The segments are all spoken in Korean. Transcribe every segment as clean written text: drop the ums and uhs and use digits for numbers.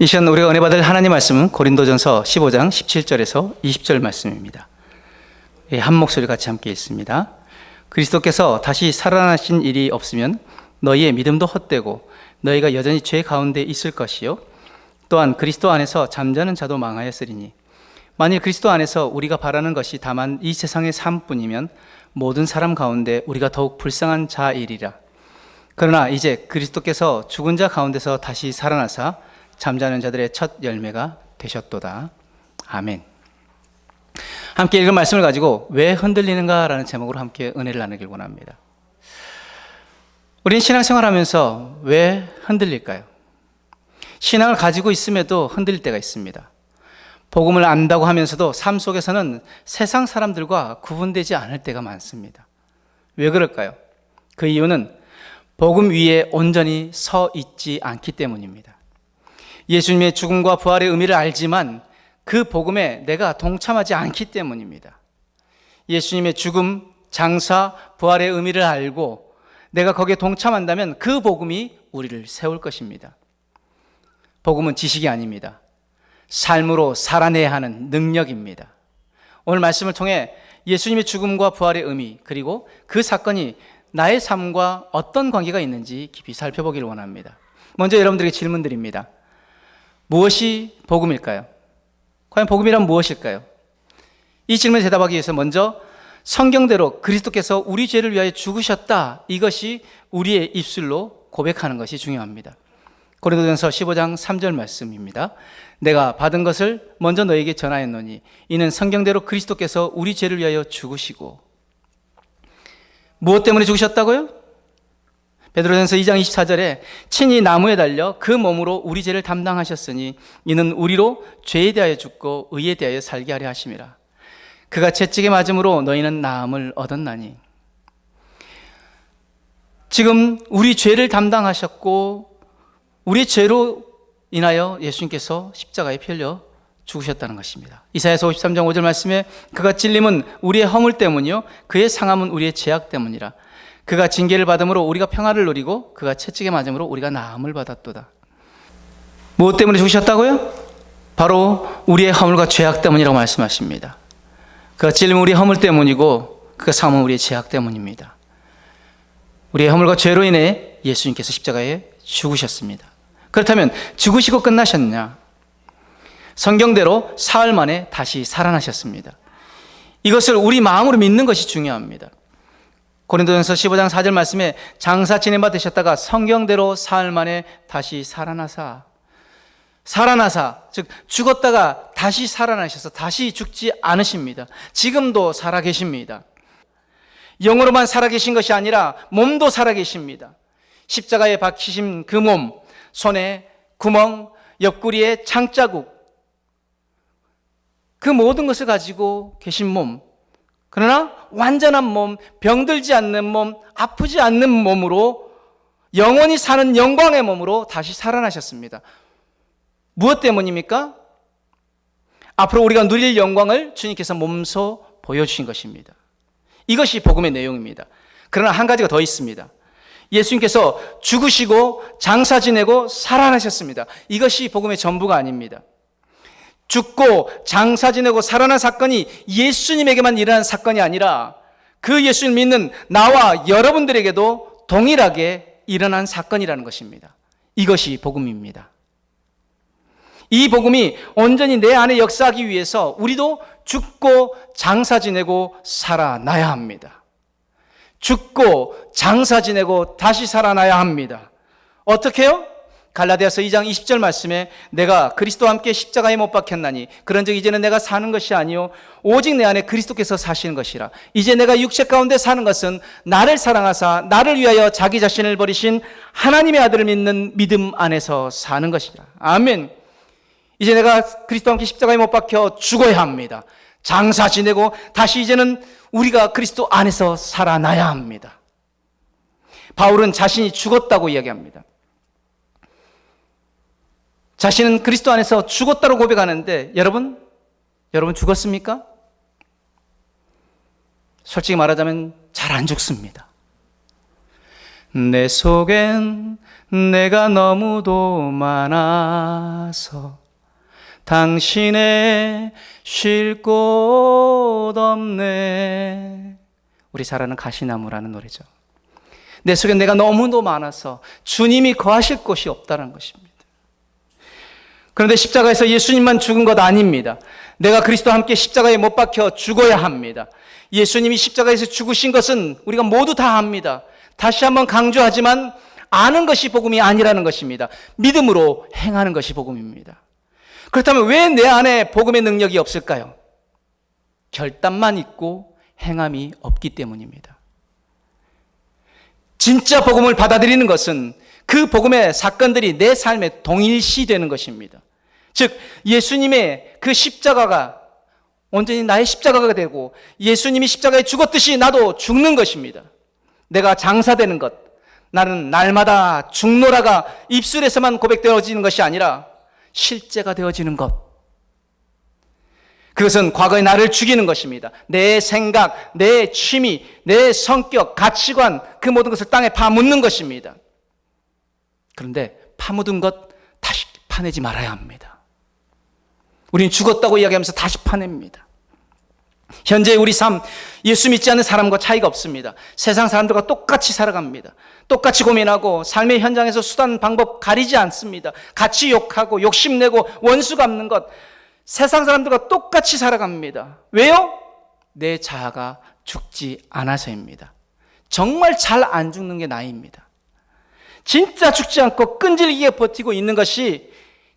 이 시간 우리가 은혜 받을 하나님 말씀은 고린도전서 15장 17절에서 20절 말씀입니다. 한 목소리 같이 함께 읽습니다. 그리스도께서 다시 살아나신 일이 없으면 너희의 믿음도 헛되고 너희가 여전히 죄 가운데 있을 것이요 또한 그리스도 안에서 잠자는 자도 망하였으리니 만일 그리스도 안에서 우리가 바라는 것이 다만 이 세상의 삶뿐이면 모든 사람 가운데 우리가 더욱 불쌍한 자이리라. 그러나 이제 그리스도께서 죽은 자 가운데서 다시 살아나사 잠자는 자들의 첫 열매가 되셨도다. 아멘. 함께 읽은 말씀을 가지고 왜 흔들리는가라는 제목으로 함께 은혜를 나누길 원합니다. 우리는 신앙생활하면서 왜 흔들릴까요? 신앙을 가지고 있음에도 흔들릴 때가 있습니다. 복음을 안다고 하면서도 삶 속에서는 세상 사람들과 구분되지 않을 때가 많습니다. 왜 그럴까요? 그 이유는 복음 위에 온전히 서 있지 않기 때문입니다. 예수님의 죽음과 부활의 의미를 알지만 그 복음에 내가 동참하지 않기 때문입니다. 예수님의 죽음, 장사, 부활의 의미를 알고 내가 거기에 동참한다면 그 복음이 우리를 세울 것입니다. 복음은 지식이 아닙니다. 삶으로 살아내야 하는 능력입니다. 오늘 말씀을 통해 예수님의 죽음과 부활의 의미 그리고 그 사건이 나의 삶과 어떤 관계가 있는지 깊이 살펴보기를 원합니다. 먼저 여러분들에게 질문 드립니다. 무엇이 복음일까요? 과연 복음이란 무엇일까요? 이 질문에 대답하기 위해서 먼저 성경대로 그리스도께서 우리 죄를 위하여 죽으셨다, 이것이 우리의 입술로 고백하는 것이 중요합니다. 고린도전서 15장 3절 말씀입니다. 내가 받은 것을 먼저 너에게 전하였노니 이는 성경대로 그리스도께서 우리 죄를 위하여 죽으시고. 무엇 때문에 죽으셨다고요? 베드로전서 2장 24절에 친히 나무에 달려 그 몸으로 우리 죄를 담당하셨으니 이는 우리로 죄에 대하여 죽고 의에 대하여 살게 하려 하심이라. 그가 채찍에 맞음으로 너희는 나음을 얻었나니. 지금 우리 죄를 담당하셨고 우리 죄로 인하여 예수님께서 십자가에 피 흘려 죽으셨다는 것입니다. 이사야서 53장 5절 말씀에 그가 찔림은 우리의 허물 때문이요 그의 상함은 우리의 죄악 때문이라. 그가 징계를 받음으로 우리가 평화를 누리고 그가 채찍에 맞음으로 우리가 나음을 받았도다. 무엇 때문에 죽으셨다고요? 바로 우리의 허물과 죄악 때문이라고 말씀하십니다. 그가 찔림은 우리의 허물 때문이고 그가 상함은 우리의 죄악 때문입니다. 우리의 허물과 죄로 인해 예수님께서 십자가에 죽으셨습니다. 그렇다면 죽으시고 끝나셨냐? 성경대로 사흘 만에 다시 살아나셨습니다. 이것을 우리 마음으로 믿는 것이 중요합니다. 고린도전서 15장 4절 말씀에 장사 지낸 바 되셨다가 성경대로 사흘 만에 다시 살아나사, 즉 죽었다가 다시 살아나셔서 다시 죽지 않으십니다. 지금도 살아계십니다. 영으로만 살아계신 것이 아니라 몸도 살아계십니다. 십자가에 박히신 그 몸, 손에 구멍, 옆구리에 창자국, 그 모든 것을 가지고 계신 몸, 그러나 완전한 몸, 병들지 않는 몸, 아프지 않는 몸으로 영원히 사는 영광의 몸으로 다시 살아나셨습니다. 무엇 때문입니까? 앞으로 우리가 누릴 영광을 주님께서 몸소 보여주신 것입니다. 이것이 복음의 내용입니다. 그러나 한 가지가 더 있습니다. 예수님께서 죽으시고 장사 지내고 살아나셨습니다. 이것이 복음의 전부가 아닙니다. 죽고 장사 지내고 살아난 사건이 예수님에게만 일어난 사건이 아니라 그 예수를 믿는 나와 여러분들에게도 동일하게 일어난 사건이라는 것입니다. 이것이 복음입니다. 이 복음이 온전히 내 안에 역사하기 위해서 우리도 죽고 장사 지내고 살아나야 합니다. 죽고 장사 지내고 다시 살아나야 합니다. 어떻게 해요? 갈라디아서 2장 20절 말씀에 내가 그리스도와 함께 십자가에 못 박혔나니 그런즉 이제는 내가 사는 것이 아니요 오직 내 안에 그리스도께서 사시는 것이라. 이제 내가 육체 가운데 사는 것은 나를 사랑하사 나를 위하여 자기 자신을 버리신 하나님의 아들을 믿는 믿음 안에서 사는 것이라. 아멘. 이제 내가 그리스도와 함께 십자가에 못 박혀 죽어야 합니다. 장사 지내고 다시 이제는 우리가 그리스도 안에서 살아나야 합니다. 바울은 자신이 죽었다고 이야기합니다. 자신은 그리스도 안에서 죽었다고 고백하는데 여러분 죽었습니까? 솔직히 말하자면 잘 안 죽습니다. 내 속엔 내가 너무도 많아서 당신의 쉴 곳 없네. 우리 잘 아는 가시나무라는 노래죠. 내 속에 내가 너무도 많아서 주님이 거하실 곳이 없다는 것입니다. 그런데 십자가에서 예수님만 죽은 것 아닙니다. 내가 그리스도와 함께 십자가에 못 박혀 죽어야 합니다. 예수님이 십자가에서 죽으신 것은 우리가 모두 다 압니다. 다시 한번 강조하지만 아는 것이 복음이 아니라는 것입니다. 믿음으로 행하는 것이 복음입니다. 그렇다면 왜 내 안에 복음의 능력이 없을까요? 결단만 있고 행함이 없기 때문입니다. 진짜 복음을 받아들이는 것은 그 복음의 사건들이 내 삶에 동일시되는 것입니다. 즉 예수님의 그 십자가가 온전히 나의 십자가가 되고 예수님이 십자가에 죽었듯이 나도 죽는 것입니다. 내가 장사되는 것, 나는 날마다 죽노라가 입술에서만 고백되어지는 것이 아니라 실제가 되어지는 것. 그것은 과거의 나를 죽이는 것입니다. 내 생각, 내 취미, 내 성격, 가치관, 그 모든 것을 땅에 파묻는 것입니다. 그런데 파묻은 것 다시 파내지 말아야 합니다. 우리는 죽었다고 이야기하면서 다시 파냅니다. 현재 우리 삶, 예수 믿지 않는 사람과 차이가 없습니다. 세상 사람들과 똑같이 살아갑니다. 똑같이 고민하고 삶의 현장에서 수단, 방법 가리지 않습니다. 같이 욕하고 욕심내고 원수 갚는 것, 세상 사람들과 똑같이 살아갑니다. 왜요? 내 자아가 죽지 않아서입니다. 정말 잘 안 죽는 게 나입니다. 진짜 죽지 않고 끈질기게 버티고 있는 것이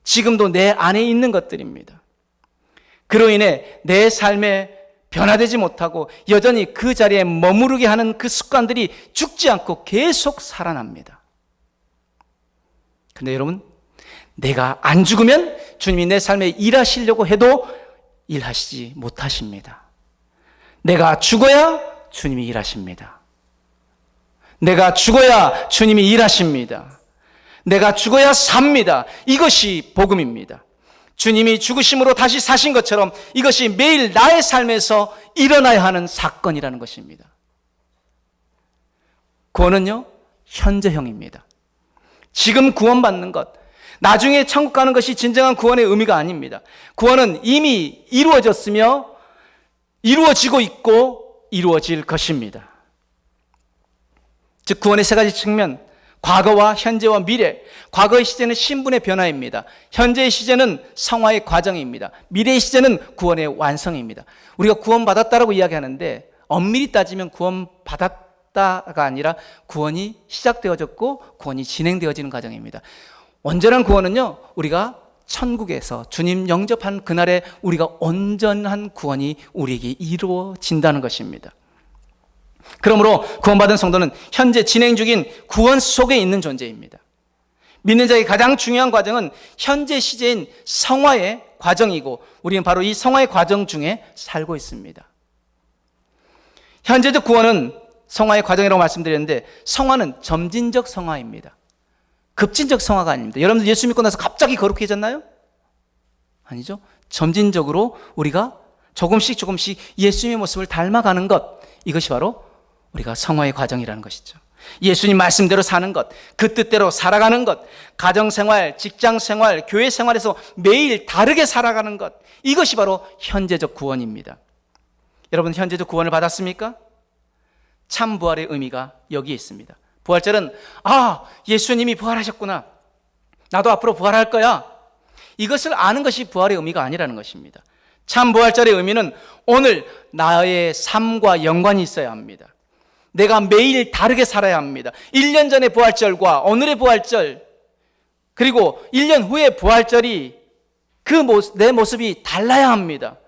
지금도 내 안에 있는 것들입니다. 그로 인해 내 삶에 변화되지 못하고 여전히 그 자리에 머무르게 하는 그 습관들이 죽지 않고 계속 살아납니다. 근데 여러분, 내가 안 죽으면 주님이 내 삶에 일하시려고 해도 일하시지 못하십니다. 내가 죽어야 주님이 일하십니다. 내가 죽어야 주님이 일하십니다. 내가 죽어야 삽니다. 이것이 복음입니다. 주님이 죽으심으로 다시 사신 것처럼 이것이 매일 나의 삶에서 일어나야 하는 사건이라는 것입니다. 구원은요, 현재형입니다. 지금 구원받는 것, 나중에 천국 가는 것이 진정한 구원의 의미가 아닙니다. 구원은 이미 이루어졌으며 이루어지고 있고 이루어질 것입니다. 즉 구원의 세 가지 측면, 과거와 현재와 미래. 과거의 시제는 신분의 변화입니다. 현재의 시제는 성화의 과정입니다. 미래의 시제는 구원의 완성입니다. 우리가 구원받았다라고 이야기하는데 엄밀히 따지면 구원받았다가 아니라 구원이 시작되어졌고 구원이 진행되어지는 과정입니다. 온전한 구원은요, 우리가 천국에서 주님 영접한 그날에 우리가 온전한 구원이 우리에게 이루어진다는 것입니다. 그러므로 구원받은 성도는 현재 진행 중인 구원 속에 있는 존재입니다. 믿는 자의 가장 중요한 과정은 현재 시제인 성화의 과정이고 우리는 바로 이 성화의 과정 중에 살고 있습니다. 현재적 구원은 성화의 과정이라고 말씀드렸는데 성화는 점진적 성화입니다. 급진적 성화가 아닙니다. 여러분들 예수 믿고 나서 갑자기 거룩해졌나요? 아니죠. 점진적으로 우리가 조금씩 예수님의 모습을 닮아가는 것, 이것이 바로 우리가 성화의 과정이라는 것이죠. 예수님 말씀대로 사는 것, 그 뜻대로 살아가는 것, 가정생활, 직장생활, 교회생활에서 매일 다르게 살아가는 것, 이것이 바로 현재적 구원입니다. 여러분 현재적 구원을 받았습니까? 참 부활의 의미가 여기에 있습니다. 부활절은 예수님이 부활하셨구나, 나도 앞으로 부활할 거야, 이것을 아는 것이 부활의 의미가 아니라는 것입니다. 참 부활절의 의미는 오늘 나의 삶과 연관이 있어야 합니다. 내가 매일 다르게 살아야 합니다. 1년 전의 부활절과 오늘의 부활절, 그리고 1년 후의 부활절이 내 모습이 달라야 합니다.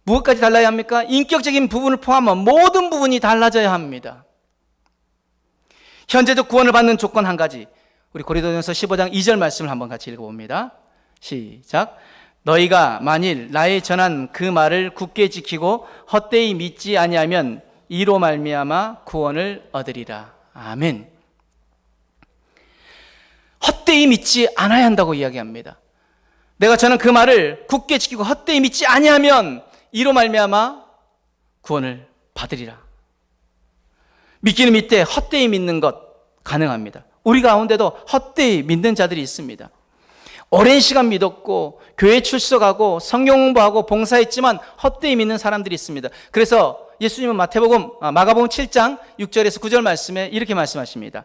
무엇까지 달라야 합니까? 인격적인 부분을 포함한 모든 부분이 달라져야 합니다. 현재적 구원을 받는 조건 한 가지, 우리 고린도전서 15장 2절 말씀을 한번 같이 읽어봅니다. 시작. 너희가 만일 나의 전한 그 말을 굳게 지키고 헛되이 믿지 아니하면 이로 말미암아 구원을 얻으리라. 아멘. 헛되이 믿지 않아야 한다고 이야기합니다. 내가 전한 그 말을 굳게 지키고 헛되이 믿지 아니하면 이로 말미암아 구원을 받으리라. 믿기는 믿되 헛되이 믿는 것, 가능합니다. 우리 가운데도 헛되이 믿는 자들이 있습니다. 오랜 시간 믿었고 교회 출석하고 성경 공부하고 봉사했지만 헛되이 믿는 사람들이 있습니다. 그래서 예수님은 마가복음 7장 6절에서 9절 말씀에 이렇게 말씀하십니다.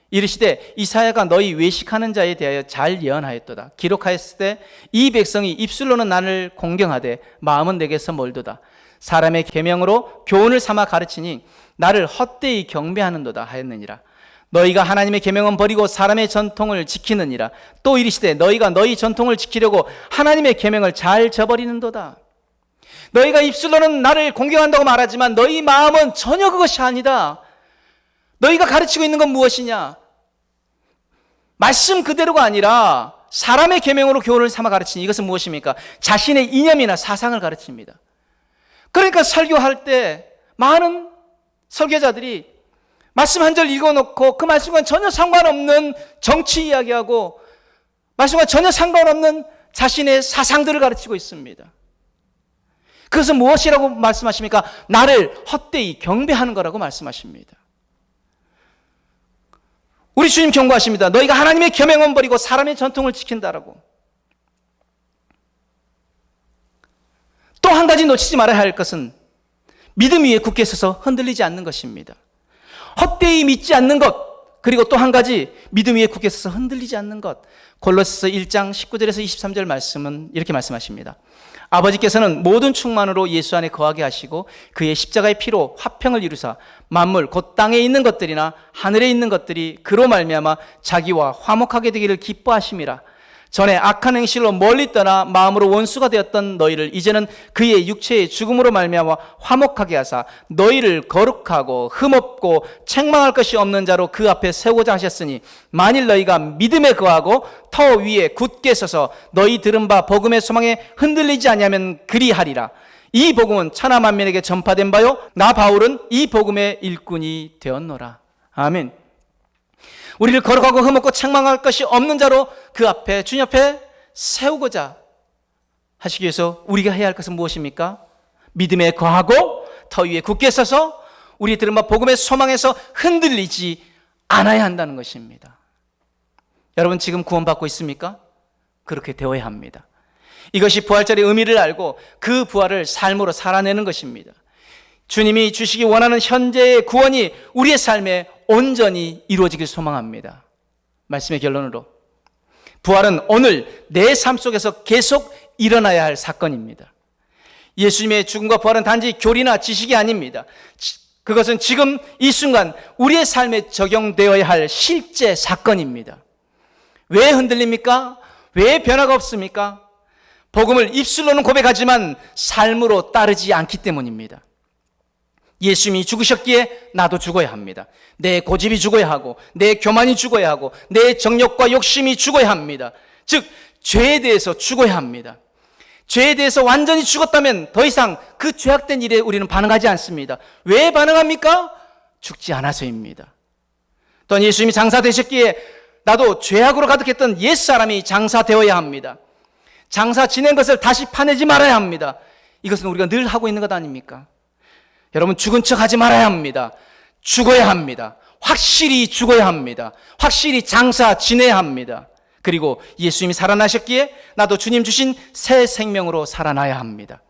이르시되 이사야가 너희 외식하는 자에 대하여 잘 예언하였도다. 기록하였을 때 이 백성이 입술로는 나를 공경하되 마음은 내게서 멀도다. 사람의 계명으로 교훈을 삼아 가르치니 나를 헛되이 경배하는도다 하였느니라. 너희가 하나님의 계명은 버리고 사람의 전통을 지키느니라. 또 이르시되 너희가 너희 전통을 지키려고 하나님의 계명을 잘 저버리는도다. 너희가 입술로는 나를 공경한다고 말하지만 너희 마음은 전혀 그것이 아니다. 너희가 가르치고 있는 건 무엇이냐? 말씀 그대로가 아니라 사람의 계명으로 교훈을 삼아 가르치니 이것은 무엇입니까? 자신의 이념이나 사상을 가르칩니다. 그러니까 설교할 때 많은 설교자들이 말씀 한 절 읽어놓고 그 말씀과 전혀 상관없는 정치 이야기하고 말씀과 전혀 상관없는 자신의 사상들을 가르치고 있습니다. 그것은 무엇이라고 말씀하십니까? 나를 헛되이 경배하는 거라고 말씀하십니다. 우리 주님 경고하십니다. 너희가 하나님의 계명은 버리고 사람의 전통을 지킨다라고. 또 한 가지 놓치지 말아야 할 것은 믿음 위에 굳게 서서 흔들리지 않는 것입니다. 헛되이 믿지 않는 것, 그리고 또 한 가지 믿음 위에 굳게 서서 흔들리지 않는 것. 골로새서 1장 19절에서 23절 말씀은 이렇게 말씀하십니다. 아버지께서는 모든 충만으로 예수 안에 거하게 하시고 그의 십자가의 피로 화평을 이루사 만물 곧 땅에 있는 것들이나 하늘에 있는 것들이 그로 말미암아 자기와 화목하게 되기를 기뻐하심이라. 전에 악한 행실로 멀리 떠나 마음으로 원수가 되었던 너희를 이제는 그의 육체의 죽음으로 말미암아 화목하게 하사 너희를 거룩하고 흠없고 책망할 것이 없는 자로 그 앞에 세우고자 하셨으니 만일 너희가 믿음에 거하고 터 위에 굳게 서서 너희 들은 바 복음의 소망에 흔들리지 아니하면 그리하리라. 이 복음은 천하 만민에게 전파된 바요 나 바울은 이 복음의 일꾼이 되었노라. 아멘. 우리를 거룩하고 흠없고 책망할 것이 없는 자로 그 앞에 주님 앞에 세우고자 하시기 위해서 우리가 해야 할 것은 무엇입니까? 믿음에 거하고 터 위에 굳게 서서 우리 들은 바 복음의 소망에서 흔들리지 않아야 한다는 것입니다. 여러분 지금 구원받고 있습니까? 그렇게 되어야 합니다. 이것이 부활절의 의미를 알고 그 부활을 삶으로 살아내는 것입니다. 주님이 주시기 원하는 현재의 구원이 우리의 삶에 온전히 이루어지길 소망합니다. 말씀의 결론으로 부활은 오늘 내 삶 속에서 계속 일어나야 할 사건입니다. 예수님의 죽음과 부활은 단지 교리나 지식이 아닙니다. 그것은 지금 이 순간 우리의 삶에 적용되어야 할 실제 사건입니다. 왜 흔들립니까? 왜 변화가 없습니까? 복음을 입술로는 고백하지만 삶으로 따르지 않기 때문입니다. 예수님이 죽으셨기에 나도 죽어야 합니다. 내 고집이 죽어야 하고 내 교만이 죽어야 하고 내 정욕과 욕심이 죽어야 합니다. 즉 죄에 대해서 죽어야 합니다. 죄에 대해서 완전히 죽었다면 더 이상 그 죄악된 일에 우리는 반응하지 않습니다. 왜 반응합니까? 죽지 않아서입니다. 또한 예수님이 장사되셨기에 나도 죄악으로 가득했던 옛사람이 장사되어야 합니다. 장사 지낸 것을 다시 파내지 말아야 합니다. 이것은 우리가 늘 하고 있는 것 아닙니까? 여러분 죽은 척 하지 말아야 합니다. 죽어야 합니다. 확실히 죽어야 합니다. 확실히 장사 지내야 합니다. 그리고 예수님이 살아나셨기에 나도 주님 주신 새 생명으로 살아나야 합니다.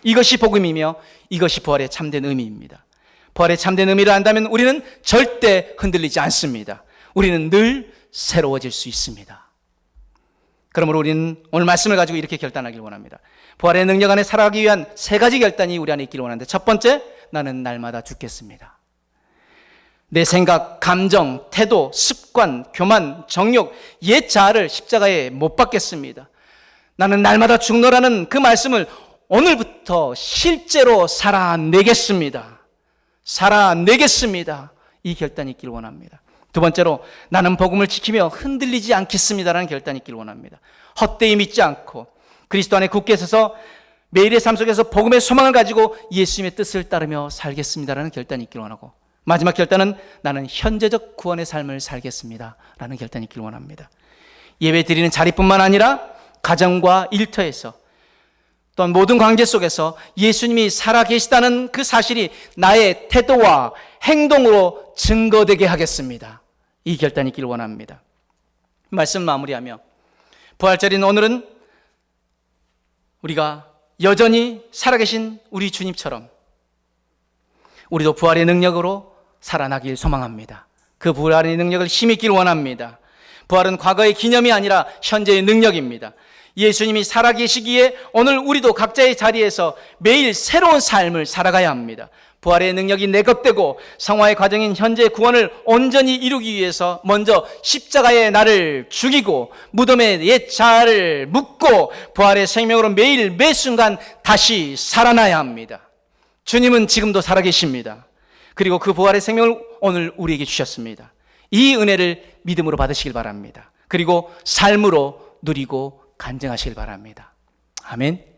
이것이 복음이며 이것이 부활의 참된 의미입니다. 부활의 참된 의미를 안다면 우리는 절대 흔들리지 않습니다. 우리는 늘 새로워질 수 있습니다. 그러므로 우리는 오늘 말씀을 가지고 이렇게 결단하길 원합니다. 부활의 능력 안에 살아가기 위한 세 가지 결단이 우리 안에 있기를 원하는데, 첫 번째, 나는 날마다 죽겠습니다. 내 생각, 감정, 태도, 습관, 교만, 정욕, 옛 자아를 십자가에 못 박겠습니다. 나는 날마다 죽노라는 그 말씀을 오늘부터 실제로 살아내겠습니다. 살아내겠습니다. 이 결단이 있기를 원합니다. 두 번째로, 나는 복음을 지키며 흔들리지 않겠습니다라는 결단이 있기를 원합니다. 헛되이 믿지 않고 그리스도 안에 굳게 서서 매일의 삶 속에서 복음의 소망을 가지고 예수님의 뜻을 따르며 살겠습니다라는 결단이 있기를 원하고, 마지막 결단은 나는 현재적 구원의 삶을 살겠습니다 라는 결단이 있기를 원합니다. 예배 드리는 자리뿐만 아니라 가정과 일터에서 또한 모든 관계 속에서 예수님이 살아계시다는 그 사실이 나의 태도와 행동으로 증거되게 하겠습니다. 이 결단이 있기를 원합니다. 말씀 마무리하며 부활절인 오늘은 우리가 여전히 살아계신 우리 주님처럼 우리도 부활의 능력으로 살아나길 소망합니다. 그 부활의 능력을 힘있길 원합니다. 부활은 과거의 기념이 아니라 현재의 능력입니다. 예수님이 살아계시기에 오늘 우리도 각자의 자리에서 매일 새로운 삶을 살아가야 합니다. 부활의 능력이 내 것 되고 성화의 과정인 현재의 구원을 온전히 이루기 위해서 먼저 십자가에 나를 죽이고 무덤에 옛 자아를 묻고 부활의 생명으로 매일 매 순간 다시 살아나야 합니다. 주님은 지금도 살아계십니다. 그리고 그 부활의 생명을 오늘 우리에게 주셨습니다. 이 은혜를 믿음으로 받으시길 바랍니다. 그리고 삶으로 누리고 간증하시길 바랍니다. 아멘.